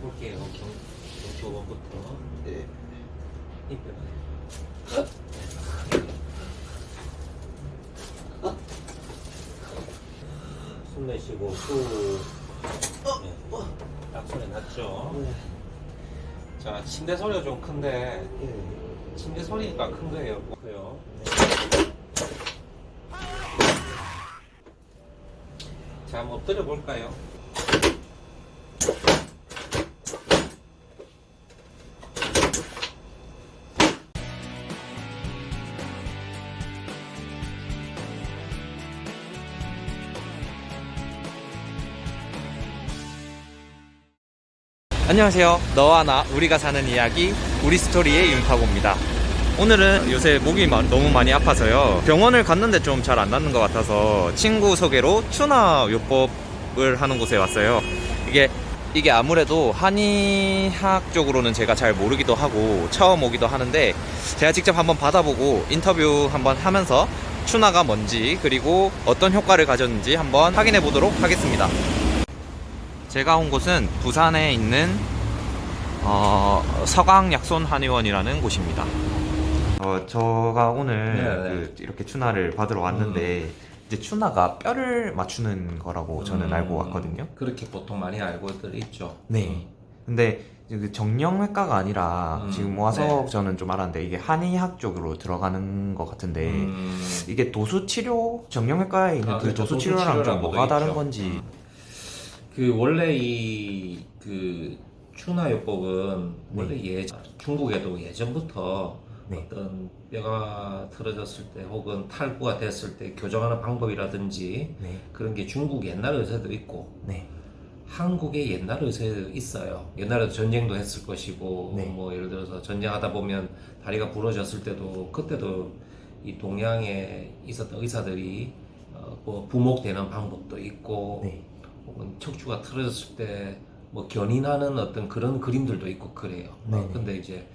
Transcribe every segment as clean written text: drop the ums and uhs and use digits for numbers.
해볼게요. 경초원부터. 네. 힘 빼봐요. 숨 내쉬고 후. 네. 딱 소리 났죠? 네. 자, 침대 소리가 좀 큰데 예. 침대 소리니까 큰 거예요. 그래요. 자, 한번 엎드려 볼까요? 안녕하세요. 너와 나 우리가 사는 이야기 우리 스토리의 윤타고입니다. 오늘은 요새 목이 너무 많이 아파서요. 병원을 갔는데 좀 잘 안 낫는 것 같아서 친구 소개로 추나 요법을 하는 곳에 왔어요. 이게 아무래도 한의학 쪽으로는 제가 잘 모르기도 하고 처음 오기도 하는데 제가 직접 한번 받아보고 인터뷰 한번 하면서 추나가 뭔지 그리고 어떤 효과를 가졌는지 한번 확인해 보도록 하겠습니다. 제가 온 곳은 부산에 있는 서강약손 한의원이라는 곳입니다. 제가 오늘 이렇게 추나를 받으러 왔는데 이제 추나가 뼈를 맞추는 거라고 저는 알고 왔거든요. 그렇게 보통 많이 알고들 있죠. 네. 근데 그 정형외과가 아니라 지금 와서 네. 저는 좀 알았는데 이게 한의학 쪽으로 들어가는 것 같은데 이게 도수치료, 정형외과에 있는 그 그렇죠. 도수치료랑 좀 뭐가 다른 있죠. 건지. 그 원래 그 추나요법은 원래 중국에도 예전부터 어떤 뼈가 틀어졌을 때 혹은 탈구가 됐을 때 교정하는 방법이라든지 그런 게 중국 옛날 의사도 있고 한국의 옛날 의사도 있어요. 옛날에도 전쟁도 했을 것이고 뭐 예를 들어서 전쟁하다 보면 다리가 부러졌을 때도 그때도 이 동양에 있었던 의사들이 뭐 부목되는 방법도 있고 혹은 척추가 틀어졌을 때 뭐 견인하는 어떤 그런 그림들도 있고 그래요. 근데 이제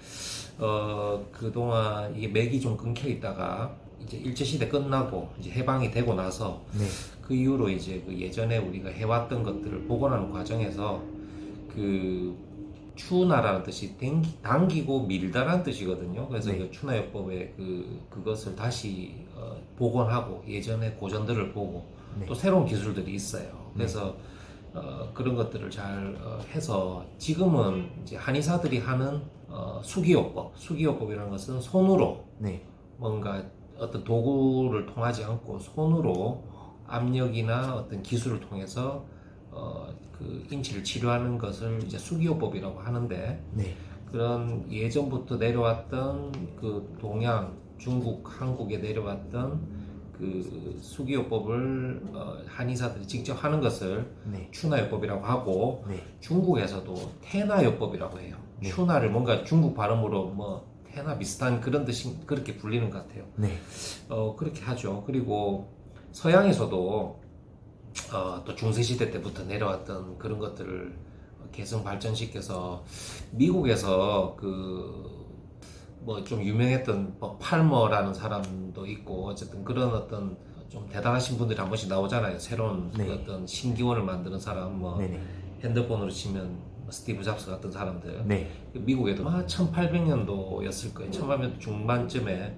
그동안 이게 맥이 좀 끊겨 있다가 이제 일제시대 끝나고 이제 해방이 되고 나서 그 이후로 이제 그 예전에 우리가 해왔던 것들을 복원하는 과정에서 그 추나라는 뜻이 당기고 밀다라는 뜻이거든요. 그래서 그 추나요법의 그것을 다시 복원하고 예전의 고전들을 보고 또 새로운 기술들이 있어요. 그래서 그런 것들을 잘 해서 지금은 이제 한의사들이 하는 수기요법이라는 것은 손으로 뭔가 어떤 도구를 통하지 않고 손으로 압력이나 어떤 기술을 통해서 그 인치를 치료하는 것을 이제 수기요법이라고 하는데 그런 예전부터 내려왔던 그 동양, 중국, 한국에 내려왔던 그 수기요법을 한의사들이 직접 하는 것을 추나요법이라고 하고 중국에서도 태나요법이라고 해요. 추나를 뭔가 중국 발음으로 뭐 태나 비슷한 그런 뜻이 그렇게 불리는 것 같아요. 그렇게 하죠. 그리고 서양에서도 또 중세시대 때부터 내려왔던 그런 것들을 개성 발전시켜서 미국에서 뭐 좀 유명했던 뭐 팔머라는 사람도 있고 어쨌든 그런 어떤 좀 대단하신 분들이 한 번씩 나오잖아요. 새로운 그 어떤 신기원을 만드는 사람 뭐 핸드폰으로 치면 스티브 잡스 같은 사람들 미국에도 1800년도였을 거예요. 1800년도 중반쯤에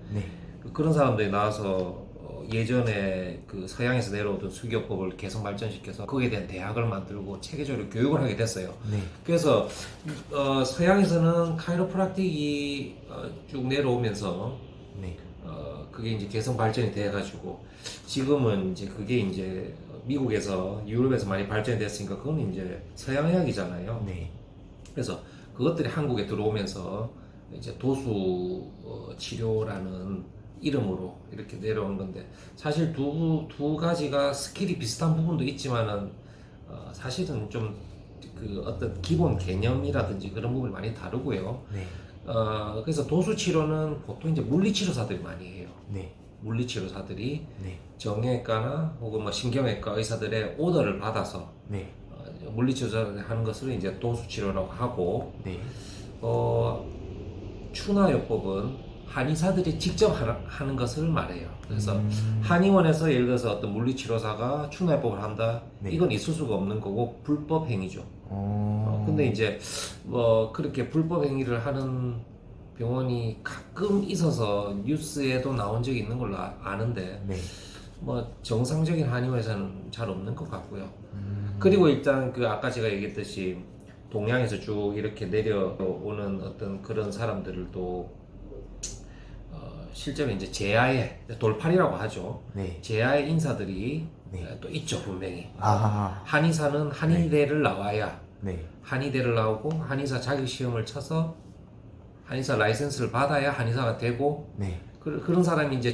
그런 사람들이 나와서 예전에 그 서양에서 내려오던 수기요법을 개성 발전시켜서 거기에 대한 대학을 만들고 체계적으로 교육을 하게 됐어요. 그래서 서양에서는 카이로프락틱이 쭉 내려오면서 그게 이제 개성 발전이 돼가지고 지금은 이제 그게 이제 미국에서 유럽에서 많이 발전이 됐으니까 그건 이제 서양의학이잖아요. 그래서 그것들이 한국에 들어오면서 이제 도수 치료라는 이름으로 이렇게 내려온 건데 사실 두 가지가 스킬이 비슷한 부분도 있지만은 사실은 좀 그 어떤 기본 개념이라든지 그런 부분이 많이 다르고요. 그래서 도수 치료는 보통 이제 물리치료사들이 많이 해요. 물리치료사들이 정형외과나 혹은 뭐 신경외과 의사들의 오더를 받아서 물리치료사들이 하는 것을 이제 도수 치료라고 하고 추나요법은 한의사들이 직접 하는 것을 말해요. 그래서 한의원에서 예를 들어서 어떤 물리치료사가 추나요법을 한다, 이건 있을 수가 없는 거고 불법 행위죠. 근데 이제 뭐 그렇게 불법 행위를 하는 병원이 가끔 있어서 뉴스에도 나온 적이 있는 걸로 아는데 네. 뭐 정상적인 한의원에서는 잘 없는 것 같고요. 그리고 일단 그 아까 제가 얘기했듯이 동양에서 쭉 이렇게 내려오는 어떤 그런 사람들도 실제로 이제 제야의 돌팔이라고 하죠. 네. 제야의 인사들이 네. 또 있죠, 분명히. 아. 한의사는 한의대를 나와야 네. 한의대를 나오고 한의사 자격 시험을 쳐서 한의사 라이센스를 받아야 한의사가 되고 네. 그런 사람이 이제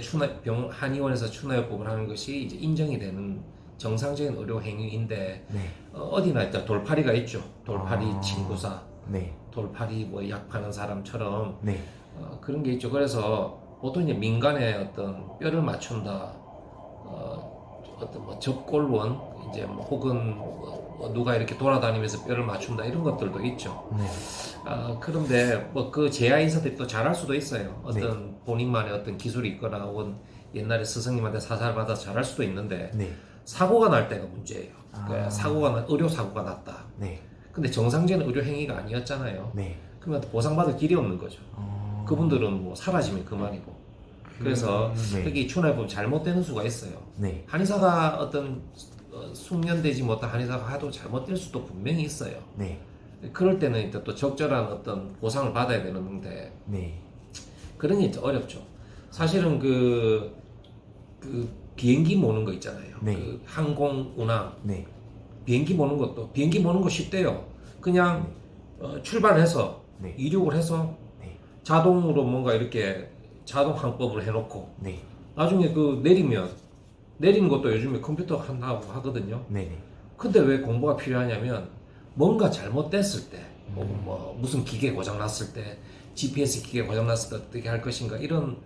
한의원에서 추나요법을 하는 것이 이제 인정이 되는 정상적인 의료 행위인데 네. 어디나 일단 돌팔이가 있죠. 돌팔이 아. 친구사, 네. 돌팔이 뭐 약 파는 사람처럼 네. 그런 게 있죠. 그래서 보통 이제 민간에 어떤 뼈를 맞춘다, 어떤 뭐 접골원 이제 뭐 혹은 뭐 누가 이렇게 돌아다니면서 뼈를 맞춘다 이런 것들도 있죠. 네. 그런데 뭐 그 제야 인사들이 또 잘할 수도 있어요. 어떤 네. 본인만의 어떤 기술이 있거나 혹은 옛날에 스승님한테 사살 받아 잘할 수도 있는데 네. 사고가 날 때가 문제예요. 아. 그러니까 의료 사고가 났다. 네. 근데 정상적인 의료 행위가 아니었잖아요. 네. 그러면 보상받을 길이 없는 거죠. 그분들은 뭐 사라지면 그만이고. 그래서 네. 여기 추나요법 잘못되는 수가 있어요. 네. 한의사가 어떤 숙련되지 못한 한의사가 하도 잘못될 수도 분명히 있어요. 네. 그럴 때는 일단 또 적절한 어떤 보상을 받아야 되는데 네. 그런 게 이제 어렵죠. 사실은 그 비행기 모는 거 있잖아요. 네. 그 항공 운항 네. 비행기 모는 거 쉽대요. 그냥 출발해서 네. 이륙을 해서 네. 자동으로 뭔가 이렇게 자동 항법을 해놓고 네. 나중에 그 내리는 것도 요즘에 컴퓨터 한다고 하거든요. 네. 근데 왜 공부가 필요하냐면 뭔가 잘못됐을 때 혹은 뭐 무슨 기계 고장 났을 때 GPS 기계 고장 났을 때 어떻게 할 것인가 이런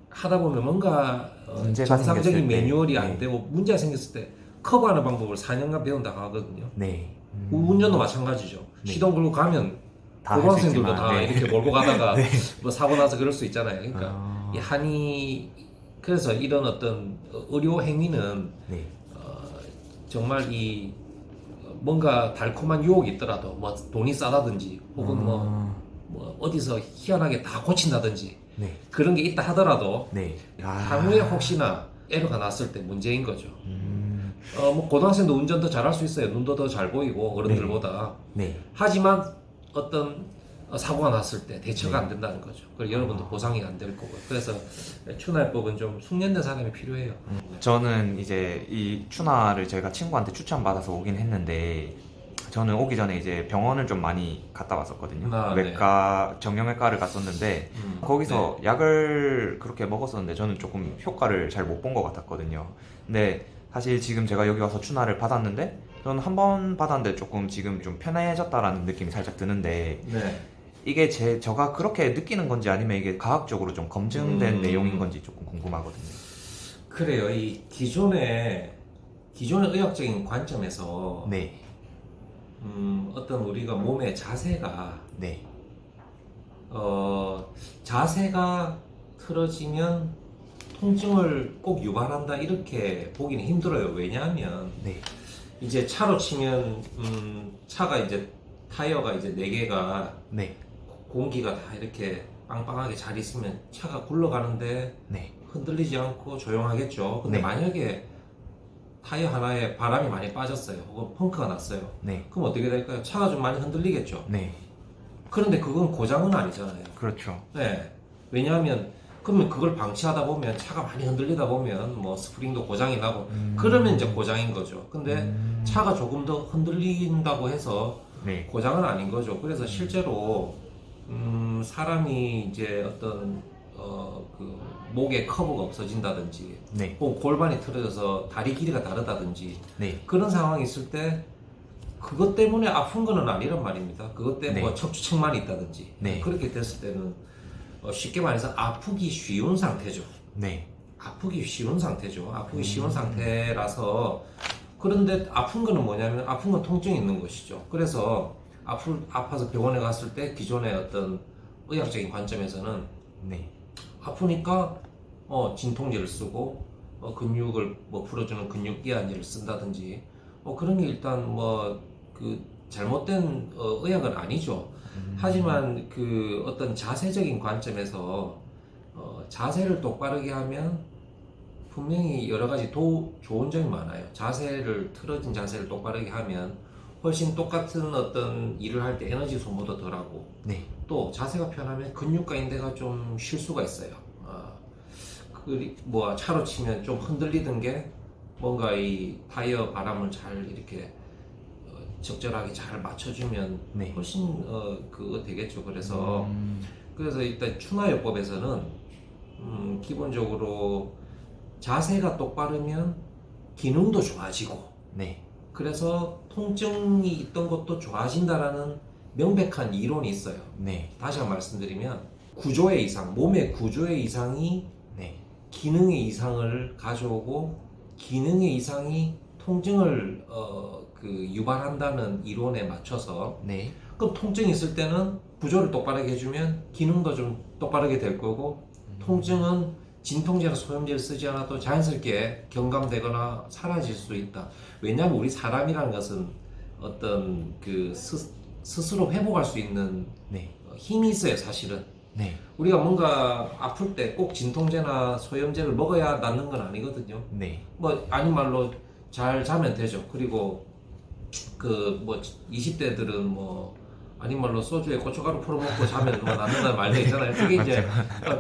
하다 보면 뭔가 문제가 정상적인 생겼을 때. 매뉴얼이 안 네. 되고 문제가 생겼을 때 커버하는 방법을 4년간 배운다고 하거든요. 네. 운전도 마찬가지죠. 네. 시동 걸고 가면 다할 고등학생들도 수 있지만, 다 네. 이렇게 몰고 가다가 네. 뭐 사고 나서 그럴 수 있잖아요. 그러니까 아. 그래서 이런 어떤 의료 행위는 네. 정말 뭔가 달콤한 유혹이 있더라도 뭐 돈이 싸다든지 혹은 뭐 어디서 희한하게 다 고친다든지 네. 그런 게 있다 하더라도 네. 향후에 혹시나 에러가 났을 때 문제인 거죠. 뭐 고등학생도 운전 더 잘할 수 있어요. 눈도 더 잘 보이고 어른들보다. 네. 하지만 어떤 사고가 났을 때 대처가 안 된다는 거죠. 그리고 여러분도 보상이 안 될 거고. 그래서 추나요법은 좀 숙련된 사람이 필요해요. 저는 이제 이 추나를 제가 친구한테 추천받아서 오긴 했는데 저는 오기 전에 이제 병원을 좀 많이 갔다 왔었거든요. 외과, 정형외과를 갔었는데 거기서 약을 그렇게 먹었었는데 저는 조금 효과를 잘 못 본 것 같았거든요. 근데 사실 지금 제가 여기 와서 추나를 받았는데 저는 한 번 받았는데 조금 지금 좀 편해졌다라는 느낌이 살짝 드는데 네. 이게 제가 그렇게 느끼는 건지 아니면 이게 과학적으로 좀 검증된 내용인 건지 조금 궁금하거든요. 그래요. 이 기존의 의학적인 관점에서 네. 어떤 우리가 몸의 자세가 네. 자세가 틀어지면 통증을 꼭 유발한다 이렇게 보기는 힘들어요. 왜냐하면 네. 이제 차로 치면 차가 이제 타이어가 이제 4개가 네. 공기가 다 이렇게 빵빵하게 잘 있으면 차가 굴러가는데 네. 흔들리지 않고 조용하겠죠. 근데 네. 만약에 타이어 하나에 바람이 많이 빠졌어요. 혹은 펑크가 났어요. 네. 그럼 어떻게 될까요? 차가 좀 많이 흔들리겠죠. 네. 그런데 그건 고장은 아니잖아요. 그렇죠. 네. 왜냐하면 그러면 그걸 방치하다 보면 차가 많이 흔들리다 보면 뭐 스프링도 고장이 나고 그러면 이제 고장인 거죠. 근데 차가 조금 더 흔들린다고 해서 네. 고장은 아닌 거죠. 그래서 실제로 사람이 이제 어떤 그 목의 커브가 없어진다든지 네. 혹은 골반이 틀어져서 다리 길이가 다르다든지 네. 그런 상황이 있을 때 그것 때문에 아픈 거는 아니란 말입니다. 그것 때문에 네. 뭐 척추측만이 있다든지 네. 그렇게 됐을 때는 쉽게 말해서 아프기 쉬운 상태죠. 네. 아프기 쉬운 상태죠. 아프기 쉬운 상태라서 그런데 아픈 거는 뭐냐면 아픈 건 통증이 있는 것이죠. 그래서 아파서 병원에 갔을 때 기존의 어떤 의학적인 관점에서는 네. 아프니까 진통제를 쓰고 근육을 뭐 풀어주는 근육기한제를 쓴다든지 그런 게 일단 뭐 그 잘못된 의학은 아니죠. 하지만 그 어떤 자세적인 관점에서 자세를 똑바르게 하면 분명히 여러 가지 좋은 점이 많아요. 자세를 틀어진 자세를 똑바르게 하면 훨씬 똑같은 어떤 일을 할 때 에너지 소모도 덜하고 네. 또 자세가 편하면 근육과 인대가 좀 쉴 수가 있어요. 뭐 차로 치면 좀 흔들리던 게 뭔가 이 타이어 바람을 잘 이렇게 적절하게 잘 맞춰주면 네. 훨씬 그거 되겠죠. 그래서 일단 추나요법에서는 기본적으로 자세가 똑바르면 기능도 좋아지고 네. 그래서 통증이 있던 것도 좋아진다라는 명백한 이론이 있어요. 네. 다시 한번 말씀드리면 구조의 이상, 몸의 구조의 이상이 네. 기능의 이상을 가져오고 기능의 이상이 통증을 유발한다는 이론에 맞춰서 네. 그럼 통증이 있을 때는 구조를 똑바르게 해주면 기능도 좀 똑바르게 될 거고 통증은 진통제나 소염제를 쓰지 않아도 자연스럽게 경감되거나 사라질 수 있다. 왜냐하면 우리 사람이라는 것은 어떤 그 스스로 회복할 수 있는 네. 힘이 있어요, 사실은. 네. 우리가 뭔가 아플 때 꼭 진통제나 소염제를 먹어야 낫는 건 아니거든요. 네. 뭐 아닌 말로 잘 자면 되죠. 그리고 그 뭐 20대들은 뭐 아닌 말로 소주에 고춧가루 풀어 먹고 자면 뭐 낫는다는 말도 있잖아요. 그게 이제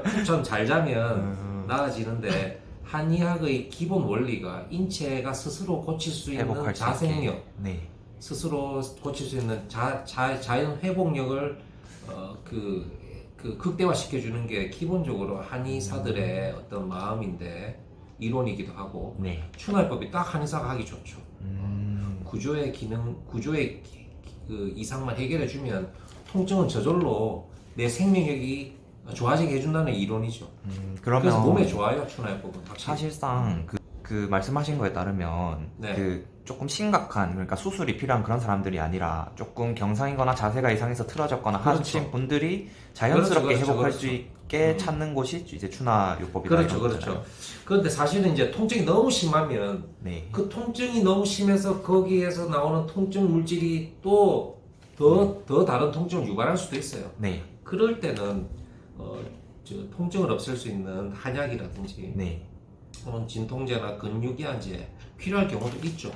푹 좀 잘 자면 나아지는데 한의학의 기본 원리가 인체가 스스로 고칠 수 있는 회복할 수 자생력, 있게. 네. 스스로 고칠 수 있는 자연 회복력을 극대화 시켜주는 게 기본적으로 한의사들의 어떤 마음인데 이론이기도 하고 네. 추나요법이 딱 한의사가 하기 좋죠. 구조의 기능, 그 이상만 해결해 주면 통증은 저절로 내 생명력이 좋아지게 해준다는 이론이죠. 그러면 그래서 몸에 좋아요, 추나요법은 확실히. 사실상 그 말씀하신 거에 따르면 네. 그 조금 심각한 그러니까 수술이 필요한 그런 사람들이 아니라 조금 경상이거나 자세가 이상해서 틀어졌거나 그렇죠. 하신 분들이 자연스럽게 그렇죠, 회복할 그렇죠. 수 있게 찾는 곳이 이제 추나요법이다. 그렇죠, 이런 그렇죠. 거잖아요. 그런데 사실은 이제 통증이 너무 심하면 네. 그 통증이 너무 심해서 거기에서 나오는 통증 물질이 또 더 다른 통증을 유발할 수도 있어요. 네. 그럴 때는 통증을 없앨 수 있는 한약이라든지 네. 진통제나 근육이완제 필요할 경우도 있죠.